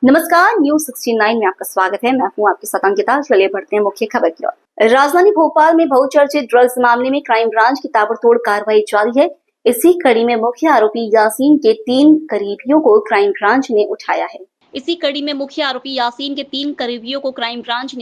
नमस्कार, न्यूज 69 में आपका स्वागत है। मैं हूं आपके साथ अंकिता। चलिए बढ़ते हैं मुख्य खबर की ओर। राजधानी भोपाल में बहुचर्चित ड्रग्स मामले में क्राइम ब्रांच की ताबड़तोड़ कार्रवाई जारी है। इसी कड़ी में मुख्य आरोपी यासीन के 3 करीबियों को क्राइम ब्रांच ने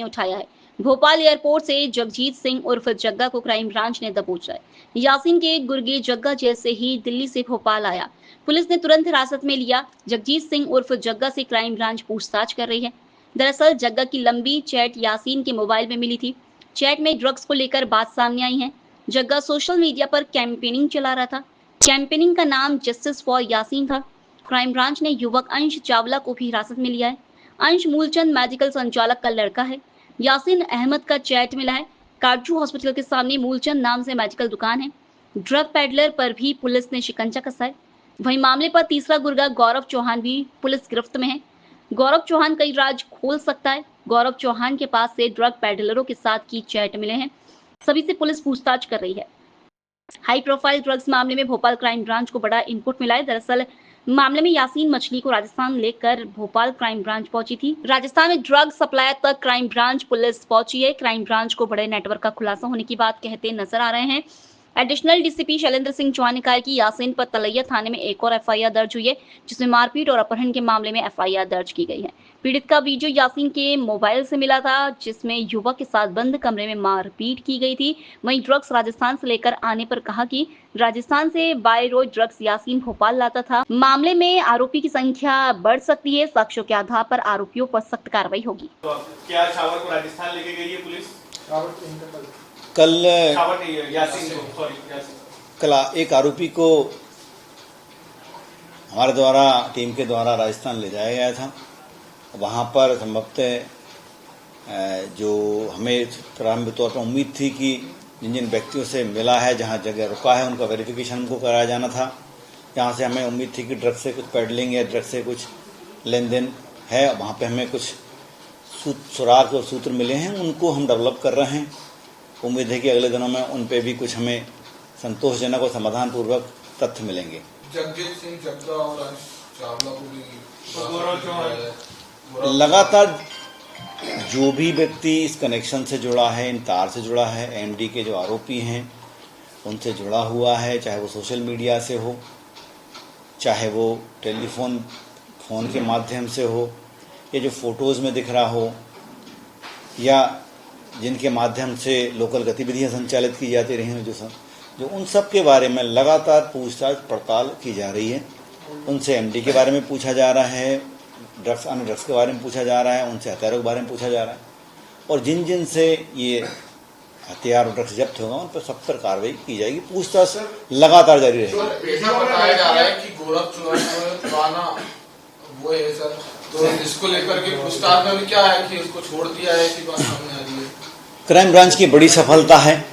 उठाया है। भोपाल एयरपोर्ट से जगजीत सिंह उर्फ जग्गा को क्राइम ब्रांच ने दबोचा है। यासीन के गुर्गे जग्गा जैसे ही दिल्ली से भोपाल आया, पुलिस ने तुरंत हिरासत में लिया। जगजीत सिंह उर्फ जग्गा से क्राइम ब्रांच पूछताछ कर रही है। दरअसल जग्गा की लंबी चैट यासीन के मोबाइल में मिली थी। चैट में ड्रग्स को लेकर बात सामने आई है। जग्गा सोशल मीडिया पर कैंपेनिंग चला रहा था। कैंपेनिंग का नाम जस्टिस फॉर यासीन था। क्राइम ब्रांच ने युवक अंश चावला को भी हिरासत में लिया है। अंश मूलचंद मेडिकल संचालक का लड़का है। यासीन अहमद का चैट मिला है। काजू हॉस्पिटल के सामने मूलचंद नाम से मेडिकल दुकान है। ड्रग पेडलर पर भी पुलिस ने शिकंजा कसा है। वहीं मामले पर तीसरा गुर्गा गौरव चौहान भी पुलिस गिरफ्त में है। गौरव चौहान कई राज खोल सकता है। गौरव चौहान के पास से ड्रग पेडलरों के साथ की चैट मिले हैं। सभी से पुलिस पूछताछ कर रही है। हाई प्रोफाइल ड्रग्स मामले में भोपाल क्राइम ब्रांच को बड़ा इनपुट मिला है। दरअसल मामले में यासीन मछली को राजस्थान लेकर भोपाल क्राइम ब्रांच पहुंची थी। राजस्थान में ड्रग सप्लायर तक क्राइम ब्रांच पुलिस पहुंची है। क्राइम ब्रांच को बड़े नेटवर्क का खुलासा होने की बात कहते नजर आ रहे हैं। एडिशनल डीसीपी शैलेंद्र सिंह चौहान ने कहा कि यासीन पर तलैया थाने में एक और एफआईआर दर्ज हुई है, जिसमें मारपीट और अपहरण के मामले में एफआईआर दर्ज की गई है। पीड़ित का वीडियो यासीन के मोबाइल से मिला था, जिसमें युवक के साथ बंद कमरे में मारपीट की गई थी। वहीं ड्रग्स राजस्थान से लेकर आने पर कहा कि राजस्थान से by road drugs Yasin Bhopal लाता था। मामले में आरोपी की संख्या बढ़ सकती है। साक्ष्यों के आधार पर आरोपियों पर सख्त कार्रवाई होगी। तो क्या छावर को राजस्थान लेके गई है पुलिस? कल यासीन एक आरोपी को हमारे द्वारा टीम के द्वारा राजस्थान ले जाया गया था। वहां पर संभवतः जो हमें प्रारंभिक तौर पर उम्मीद थी कि जिन जिन व्यक्तियों से मिला है, जहां जगह रुका है, उनका वेरिफिकेशन हमको कराया जाना था। जहां से हमें उम्मीद थी कि ड्रग से कुछ पेडलिंग या ड्रग से कुछ लेन देन है, वहां पे हमें कुछ सुराग और सूत्र मिले हैं, उनको हम डेवलप कर रहे हैं। उम्मीद है कि अगले दिनों में उन पे भी कुछ हमें संतोषजनक और समाधान पूर्वक तथ्य मिलेंगे। जगजीत सिंह जग्गा और अंश चावला को भी लगातार जो भी व्यक्ति इस कनेक्शन से जुड़ा है, इन तार से जुड़ा है, एमडी के जो आरोपी हैं उनसे जुड़ा हुआ है, चाहे वो सोशल मीडिया से हो, चाहे वो फोन के माध्यम से हो, ये जो फोटोज़ में दिख रहा हो, या जिनके माध्यम से लोकल गतिविधियां संचालित की जाती रही हैं, जो उन सब के बारे में लगातार पूछताछ पड़ताल की जा रही है। उनसे एमडी के बारे में पूछा जा रहा है, अन्य ड्रग्स के बारे में पूछा जा रहा है, उनसे हथियारों के बारे में पूछा जा रहा है, और जिन जिन से ये हथियार और ड्रग्स जब्त होगा उन पर सब पर कार्रवाई की जाएगी। पूछताछ लगातार जारी रहेगी। ऐसा बताया जा रहा है कि गोरख चौहान वो है सर, तो इसको लेकर के पूछताछ में भी क्या है कि उसको छोड़ दिया है, ऐसी बात सामने आ रही है। क्राइम ब्रांच की बड़ी सफलता है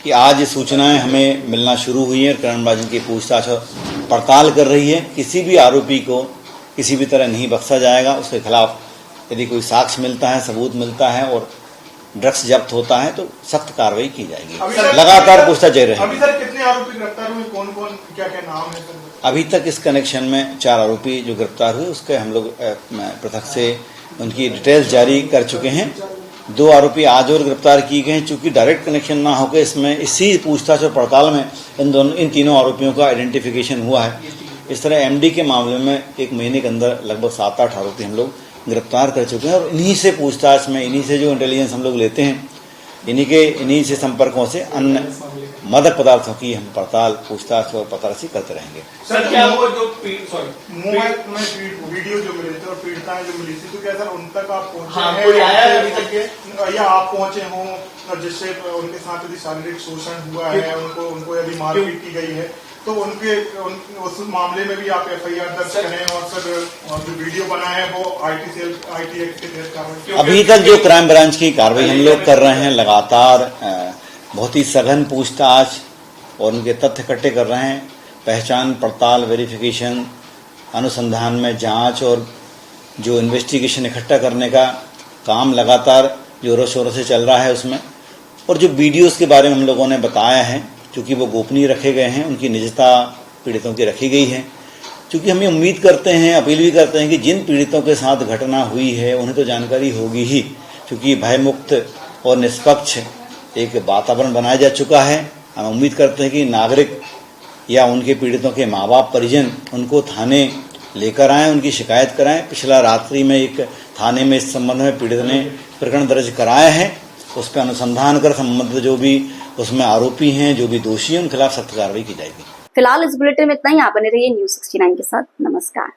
कि आज ये सूचनाएं हमें मिलना शुरू हुई हैं। क्राइम ब्रांच की पूछताछ पड़ताल कर रही है। किसी भी आरोपी को किसी भी तरह नहीं बख्शा जाएगा। उसके खिलाफ यदि कोई साक्ष्य मिलता है, सबूत मिलता है और ड्रग्स जब्त होता है तो सख्त कार्रवाई की जाएगी। लगातार पूछताछ जारी रहेगी। अभी सर कितने आरोपी गिरफ्तार हुए, कौन कौन क्या क्या नाम है सर? अभी तक इस कनेक्शन में 4 आरोपी जो गिरफ्तार हुए, उसके हम लोग पृथक से उनकी डिटेल्स जारी कर चुके हैं। 2 आरोपी आज और गिरफ्तार किए गए हैं। चूंकि डायरेक्ट कनेक्शन ना होकर इसमें इसी पूछताछ और पड़ताल में इन तीनों आरोपियों का आइडेंटिफिकेशन हुआ है। इस तरह एमडी के मामले में 1 महीने के अंदर लगभग 7-8 आरोपी हम लोग गिरफ्तार कर चुके हैं, और इन्हीं से पूछताछ में, इन्हीं से जो इंटेलिजेंस हम लोग लेते हैं, इन्हीं से संपर्कों से अन्य मादक पदार्थों की हम पड़ताल, पूछताछ और पताराशी करते रहेंगे। सर क्या वो जो वीडियो जो मिले थे और पीड़िताएं जो मिली थी, तो क्या सर उन तक आप पहुंचे हैं? कोई आया है अभी तक या आप पहुंचे हों और जिससे उनके साथ यदि शारीरिक शोषण हुआ है, उनको यदि मारपीट की गई है, तो उस मामले में भी आप एफआईआर दर्ज करें, और सर जो वीडियो बना है वो आईटी एक्ट के तहत कार्रवाई? अभी तक जो क्राइम ब्रांच की कार्रवाई हम लोग कर रहे हैं, लगातार बहुत ही सघन पूछताछ और उनके तथ्य इकट्ठे कर रहे हैं। पहचान, पड़ताल, वेरिफिकेशन, अनुसंधान में जांच और जो इन्वेस्टिगेशन इकट्ठा करने का काम लगातार जोरों शोरों से चल रहा है उसमें। और जो वीडियोस के बारे में हम लोगों ने बताया है, क्योंकि वो गोपनीय रखे गए हैं, उनकी निजता पीड़ितों की रखी गई है, क्योंकि हम ये उम्मीद करते हैं, अपील भी करते हैं कि जिन पीड़ितों के साथ घटना हुई है उन्हें तो जानकारी होगी ही, क्योंकि भयमुक्त और निष्पक्ष एक वातावरण बनाया जा चुका है। हम उम्मीद करते हैं कि नागरिक या उनके पीड़ितों के माँ बाप परिजन उनको थाने लेकर आएँ, उनकी शिकायत कराएं। पिछला रात्रि में एक थाने में इस संबंध में पीड़ित ने प्रकरण दर्ज कराया है, उस पर अनुसंधान कर संबंधित जो भी उसमें आरोपी हैं, जो भी दोषी हैं, उनके खिलाफ सख्त कार्रवाई की जाएगी। फिलहाल इस बुलेटिन में इतना ही। आप बने रहिए न्यूज़ 69 के साथ। नमस्कार।